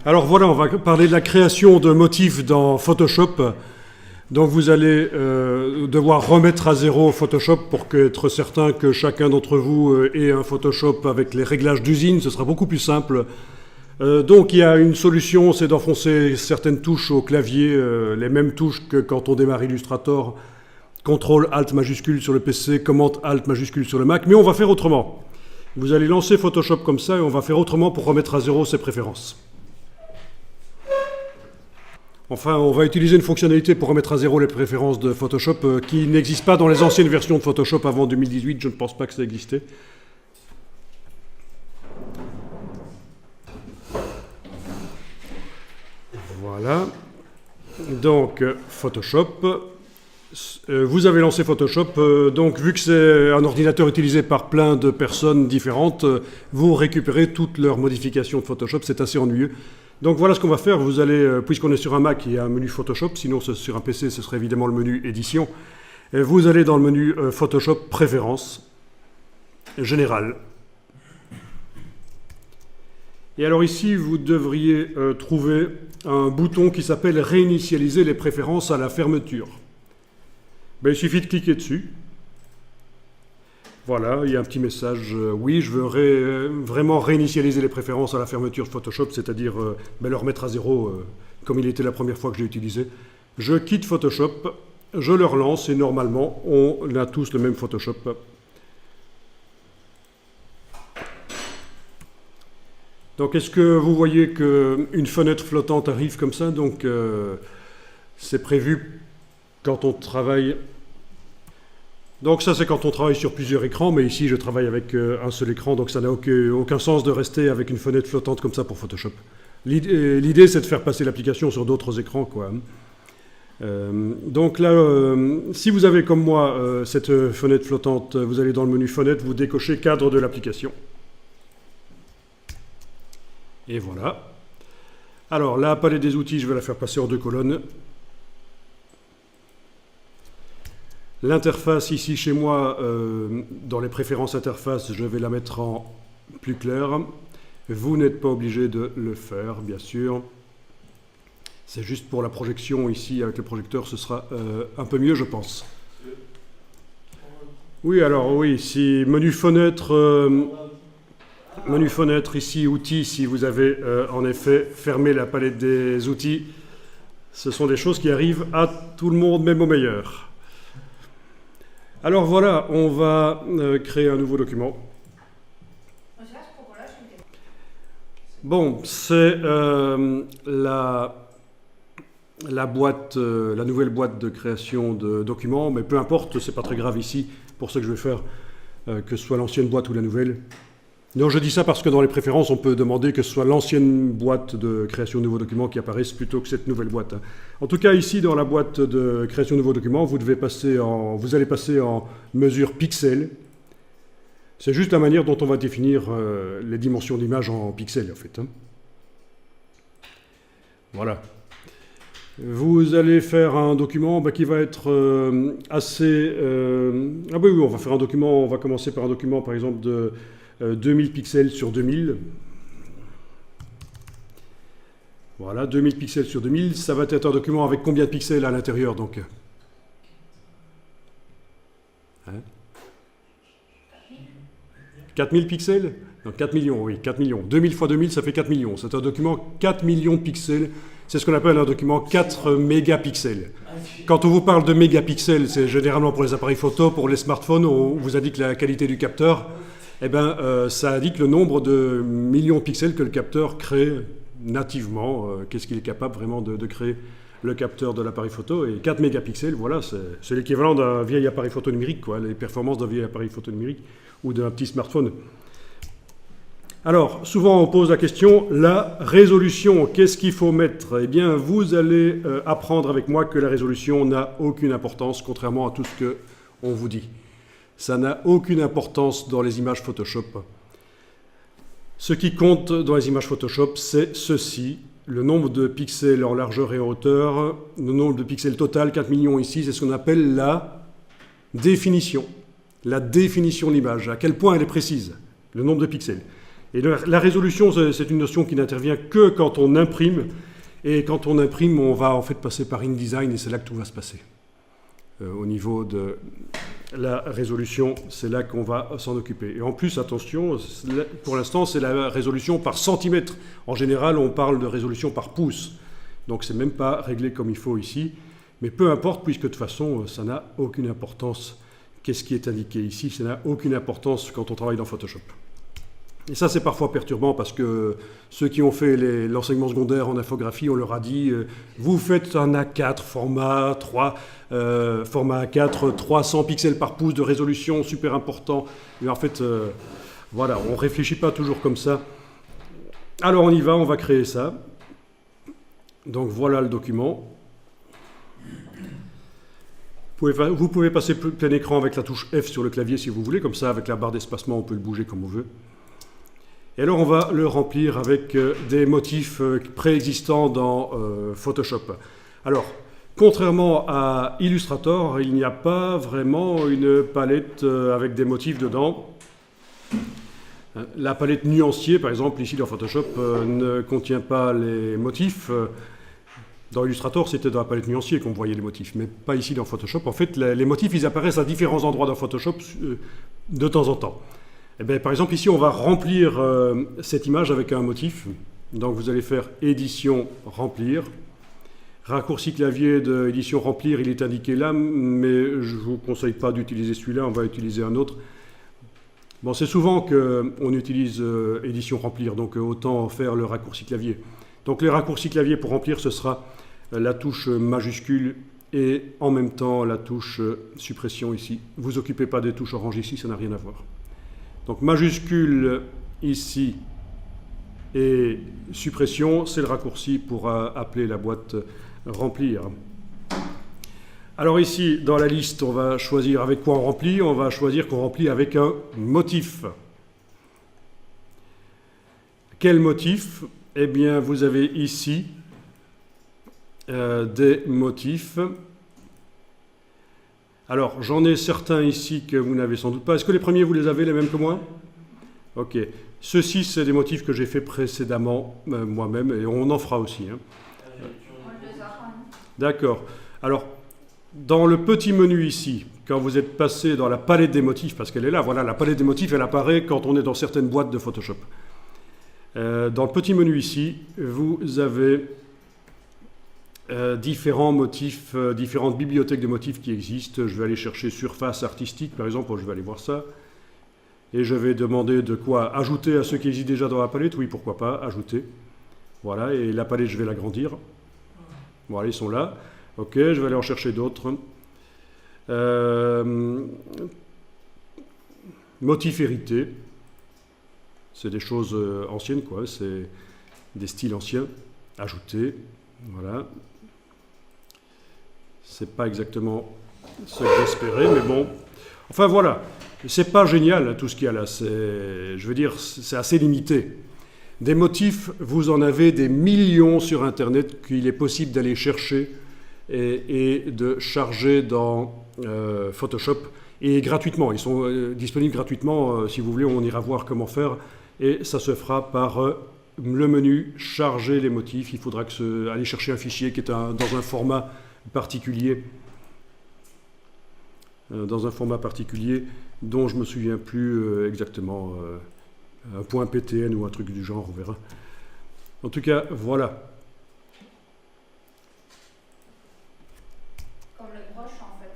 Alors voilà, on va parler de la création de motifs dans Photoshop. Donc vous allez devoir remettre à zéro Photoshop pour être certain que chacun d'entre vous ait un Photoshop avec les réglages d'usine. Ce sera beaucoup plus simple. Donc il y a une solution, c'est d'enfoncer certaines touches au clavier, les mêmes touches que quand on démarre Illustrator. CTRL ALT majuscule sur le PC, Command ALT majuscule sur le Mac. Mais on va faire autrement. Vous allez lancer Photoshop comme ça et on va faire autrement pour remettre à zéro ses préférences. Enfin, on va utiliser une fonctionnalité pour remettre à zéro les préférences de Photoshop qui n'existe pas dans les anciennes versions de Photoshop avant 2018. Je ne pense pas que ça existait. Voilà. Donc, Photoshop. Vous avez lancé Photoshop. Donc, vu que c'est un ordinateur utilisé par plein de personnes différentes, vous récupérez toutes leurs modifications de Photoshop. C'est assez ennuyeux. Donc voilà ce qu'on va faire, vous allez, puisqu'on est sur un Mac, il y a un menu Photoshop, sinon sur un PC ce serait évidemment le menu édition. Et vous allez dans le menu Photoshop Préférences, Général. Et alors ici, vous devriez trouver un bouton qui s'appelle Réinitialiser les préférences à la fermeture. Ben, il suffit de cliquer dessus. Voilà, il y a un petit message, oui, je veux vraiment réinitialiser les préférences à la fermeture de Photoshop, c'est-à-dire le remettre à zéro comme il était la première fois que je l'ai utilisé. Je quitte Photoshop, je le relance et normalement, on a tous le même Photoshop. Donc, est-ce que vous voyez qu'une fenêtre flottante arrive comme ça? Donc, c'est prévu quand on travaille... Donc ça, c'est quand on travaille sur plusieurs écrans, mais ici, je travaille avec un seul écran, donc ça n'a aucun sens de rester avec une fenêtre flottante comme ça pour Photoshop. L'idée, c'est de faire passer l'application sur d'autres écrans, quoi. Donc là, si vous avez comme moi cette fenêtre flottante, vous allez dans le menu Fenêtre, vous décochez Cadre de l'application. Et voilà. Alors, la palette des outils, je vais la faire passer en 2 colonnes. L'interface ici chez moi, dans les préférences interface, je vais la mettre en plus clair. Vous n'êtes pas obligé de le faire, bien sûr. C'est juste pour la projection ici, avec le projecteur, ce sera un peu mieux, je pense. Oui, alors oui, si menu fenêtre ici, outils, si vous avez en effet fermé la palette des outils, ce sont des choses qui arrivent à tout le monde, même au meilleur. Alors voilà, on va créer un nouveau document. Bon, c'est la nouvelle boîte de création de documents, mais peu importe, c'est pas très grave ici, pour ce que je vais faire, que ce soit l'ancienne boîte ou la nouvelle. Non, je dis ça parce que dans les préférences, on peut demander que ce soit l'ancienne boîte de création de nouveaux documents qui apparaisse plutôt que cette nouvelle boîte. En tout cas, ici, dans la boîte de création de nouveaux documents, vous allez passer en mesure pixels. C'est juste la manière dont on va définir les dimensions d'image en pixels, en fait. Voilà. Vous allez faire un document qui va être assez... Ah oui, on va faire un document, on va commencer par un document, par exemple, de 2000 pixels sur 2000. Voilà, 2000 pixels sur 2000. Ça va être un document avec combien de pixels à l'intérieur, donc 4000 pixels? Non, 4 millions, oui, 4 millions. 2000 fois 2000, ça fait 4 millions. C'est un document 4 millions de pixels. C'est ce qu'on appelle un document 4 mégapixels. Quand on vous parle de mégapixels, c'est généralement pour les appareils photo, pour les smartphones, on vous indique la qualité du capteur. Eh bien, ça indique le nombre de millions de pixels que le capteur crée nativement. Qu'est-ce qu'il est capable vraiment de créer, le capteur de l'appareil photo. Et 4 mégapixels, voilà, c'est l'équivalent d'un vieil appareil photo numérique, quoi, les performances d'un vieil appareil photo numérique ou d'un petit smartphone. Alors, souvent on pose la question, la résolution, qu'est-ce qu'il faut mettre? Eh bien, vous allez apprendre avec moi que la résolution n'a aucune importance, contrairement à tout ce qu'on vous dit. Ça n'a aucune importance dans les images Photoshop. Ce qui compte dans les images Photoshop, c'est ceci. Le nombre de pixels en largeur et en hauteur, le nombre de pixels total, 4 millions ici, c'est ce qu'on appelle la définition. La définition de l'image, à quel point elle est précise, le nombre de pixels. Et la résolution, c'est une notion qui n'intervient que quand on imprime. Et quand on imprime, on va en fait passer par InDesign et c'est là que tout va se passer. Au niveau de la résolution, c'est là qu'on va s'en occuper. Et en plus, attention, pour l'instant, c'est la résolution par centimètre. En général, on parle de résolution par pouce. Donc, c'est même pas réglé comme il faut ici. Mais peu importe, puisque de toute façon, ça n'a aucune importance. Qu'est-ce qui est indiqué ici? Ça n'a aucune importance quand on travaille dans Photoshop. Et ça, c'est parfois perturbant parce que ceux qui ont fait l'enseignement secondaire en infographie, on leur a dit vous faites un A4 format 3, format A4, 300 pixels par pouce de résolution, super important. Mais en fait, voilà, on ne réfléchit pas toujours comme ça. Alors on y va, on va créer ça. Donc voilà le document. Vous pouvez passer plein écran avec la touche F sur le clavier si vous voulez, comme ça avec la barre d'espacement on peut le bouger comme on veut. Et alors on va le remplir avec des motifs préexistants dans Photoshop. Alors, contrairement à Illustrator, il n'y a pas vraiment une palette avec des motifs dedans. La palette nuancier, par exemple, ici dans Photoshop, ne contient pas les motifs. Dans Illustrator, c'était dans la palette nuancier qu'on voyait les motifs, mais pas ici dans Photoshop. En fait, les motifs, ils apparaissent à différents endroits dans Photoshop de temps en temps. Eh bien, par exemple, ici, on va remplir cette image avec un motif. Donc, vous allez faire édition, remplir. Raccourci clavier de édition, remplir, il est indiqué là, mais je ne vous conseille pas d'utiliser celui-là, on va utiliser un autre. Bon, c'est souvent qu'on utilise édition, remplir, donc autant faire le raccourci clavier. Donc, les raccourcis clavier pour remplir, ce sera la touche majuscule et en même temps la touche suppression ici. Ne vous occupez pas des touches orange ici, ça n'a rien à voir. Donc majuscule ici et suppression, c'est le raccourci pour appeler la boîte remplir. Alors ici, dans la liste, on va choisir avec quoi on remplit. On va choisir qu'on remplit avec un motif. Quel motif? Eh bien, vous avez ici des motifs. Alors, j'en ai certains ici que vous n'avez sans doute pas. Est-ce que les premiers, vous les avez les mêmes que moi? Ok. Ceux-ci, c'est des motifs que j'ai fait précédemment moi-même, et on en fera aussi. Hein. D'accord. Alors, dans le petit menu ici, quand vous êtes passé dans la palette des motifs, parce qu'elle est là, voilà, la palette des motifs, elle apparaît quand on est dans certaines boîtes de Photoshop. Dans le petit menu ici, vous avez différents motifs, différentes bibliothèques de motifs qui existent. Je vais aller chercher surface artistique, par exemple, je vais aller voir ça. Et je vais demander de quoi ajouter à ceux qui existent déjà dans la palette. Oui, pourquoi pas, ajouter. Voilà, et la palette, je vais l'agrandir. Voilà, ils sont là. Ok, je vais aller en chercher d'autres. Motifs hérités. C'est des choses anciennes, quoi. C'est des styles anciens. Ajouter. Voilà. C'est pas exactement ce que j'espérais, mais bon. Enfin voilà, c'est pas génial tout ce qu'il y a là. Je veux dire, c'est assez limité. Des motifs, vous en avez des millions sur Internet qu'il est possible d'aller chercher et de charger dans Photoshop et gratuitement. Ils sont disponibles gratuitement. Si vous voulez, on ira voir comment faire et ça se fera par le menu charger les motifs. Il faudra aller chercher un fichier qui est dans un format particulier, dont je ne me souviens plus exactement, un point .ptn ou un truc du genre, on verra. En tout cas, voilà. Comme les brushes, en fait.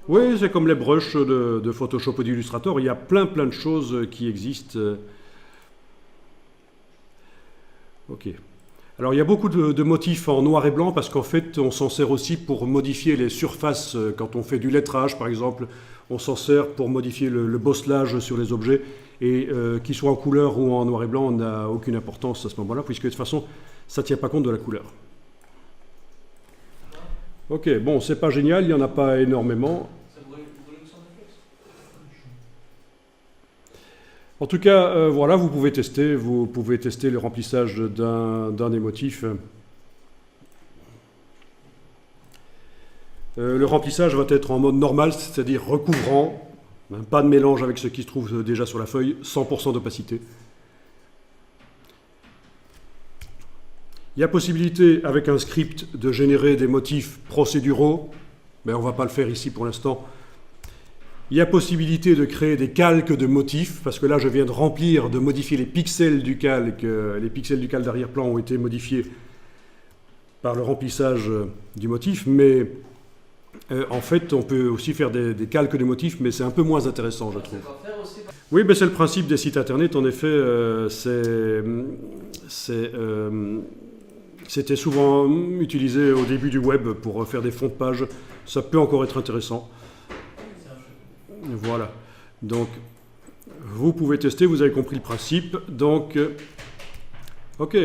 Oui, c'est comme les brushes de Photoshop ou d'Illustrator. Il y a plein de choses qui existent. Ok. Alors il y a beaucoup de motifs en noir et blanc parce qu'en fait on s'en sert aussi pour modifier les surfaces. Quand on fait du lettrage par exemple, on s'en sert pour modifier le bosselage sur les objets et qu'ils soient en couleur ou en noir et blanc n'a aucune importance à ce moment-là puisque de toute façon ça ne tient pas compte de la couleur. Ok, bon c'est pas génial, il n'y en a pas énormément. En tout cas, voilà, vous pouvez tester le remplissage d'un des motifs. Le remplissage va être en mode normal, c'est-à-dire recouvrant, pas de mélange avec ce qui se trouve déjà sur la feuille, 100% d'opacité. Il y a possibilité, avec un script, de générer des motifs procéduraux, mais on ne va pas le faire ici pour l'instant. Il y a possibilité de créer des calques de motifs, parce que là, je viens de modifier les pixels du calque. Les pixels du calque d'arrière-plan ont été modifiés par le remplissage du motif, mais en fait, on peut aussi faire des calques de motifs, mais c'est un peu moins intéressant, je trouve. Oui, ben c'est le principe des sites internet. En effet, c'était souvent utilisé au début du web pour faire des fonds de page. Ça peut encore être intéressant. Voilà. Donc, vous pouvez tester, vous avez compris le principe. Donc, ok.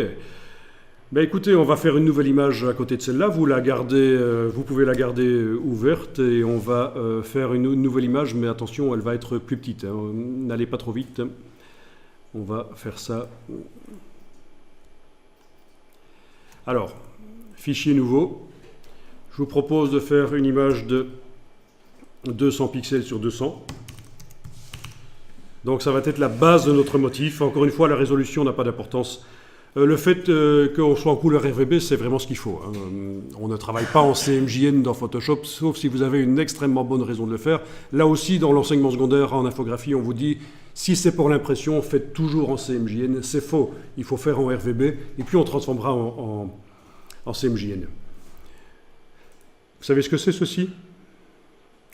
Ben écoutez, on va faire une nouvelle image à côté de celle-là. Vous pouvez la garder ouverte et on va faire une nouvelle image, mais attention, elle va être plus petite. Hein. N'allez pas trop vite. On va faire ça. Alors, fichier nouveau. Je vous propose de faire une image de 200 pixels sur 200. Donc ça va être la base de notre motif. Encore une fois, la résolution n'a pas d'importance. Le fait qu'on soit en couleur RGB, c'est vraiment ce qu'il faut. Hein. On ne travaille pas en CMJN dans Photoshop, sauf si vous avez une extrêmement bonne raison de le faire. Là aussi, dans l'enseignement secondaire en infographie, on vous dit, si c'est pour l'impression, faites toujours en CMJN. C'est faux, il faut faire en RGB, et puis on transformera en CMJN. Vous savez ce que c'est ceci?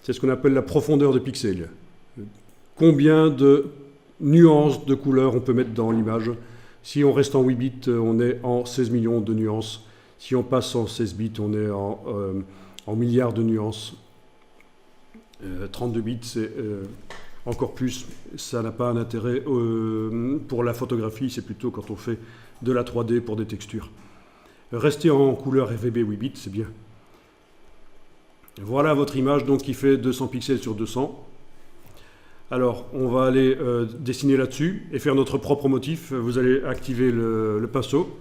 C'est ce qu'on appelle la profondeur de pixels. Combien de nuances de couleurs on peut mettre dans l'image? Si on reste en 8 bits, on est en 16 millions de nuances. Si on passe en 16 bits, on est en milliards de nuances. 32 bits, c'est encore plus. Ça n'a pas un intérêt pour la photographie, c'est plutôt quand on fait de la 3D pour des textures. Rester en couleur RGB 8 bits, c'est bien. Voilà votre image donc qui fait 200 pixels sur 200. Alors, on va aller dessiner là-dessus et faire notre propre motif. Vous allez activer le pinceau.